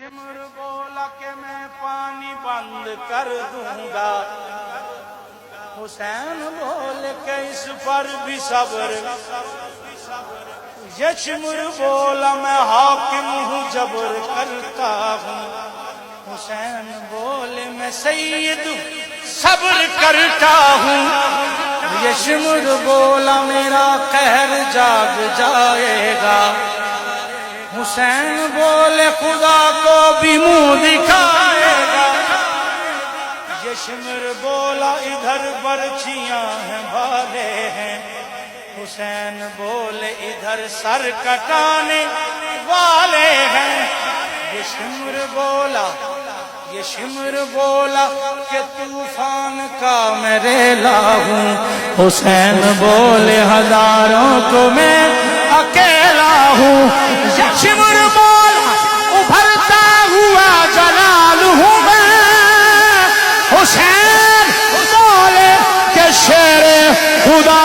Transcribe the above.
شمر بولا کہ میں پانی بند کر دوں گا، حسین بولے کہ اس پر بھی صبر، یشمر بولا میں حاکم ہوں جبر کرتا ہوں، حسین بولے میں سید صبر کرتا ہوں، یشمر بولا میرا قہر جاگ جائے گا، حسین بولے خدا کو بھی منہ دکھائے گا، یشمر بولا ادھر برچیاں ہیں بھالے ہیں، حسین بولے ادھر سر کٹانے والے ہیں، یشمر بولا کہ طوفان کا میں ریلا ہوں، حسین بولے ہزاروں کو میں اکیلا ہوں، یشمر بولا ابھرتا ہوا جلال ہوں میں، حسین بولے کہ شیر خدا